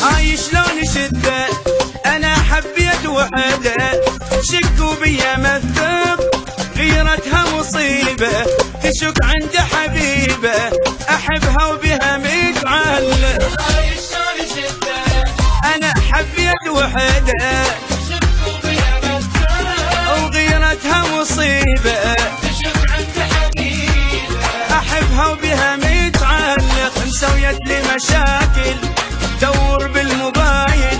هاي شلون شدة انا حبيت وحدة، شكوا بيا مثب غيرتها مصيبة، تشك عند حبيبة احبها وبها متعلق. هاي شلون شدة انا حبيت وحدة، شكوا بيا مثب وغيرتها مصيبة، تشك عند حبيبة احبها وبها متعلق. مسويت لي مشاكل دور بالموبايل،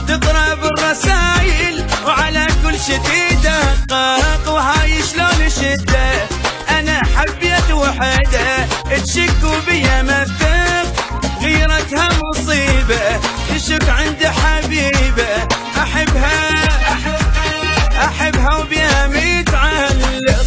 تقرا بالرسايل وعلى كل شي تدقق. وهاي شلون شدة انا حبيت وحدة، تشكوا بيا مثق غيرتها مصيبة، تشك عند حبيبة احبها وبيها متعلق.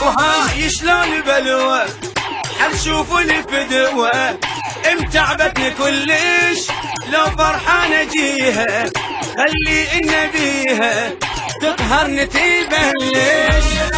وهاي شلون بلوى حنشوف الفدوى، امتعبتني كلش لو فرحان اجيها، خلي ان بيها تقهرني تبلش.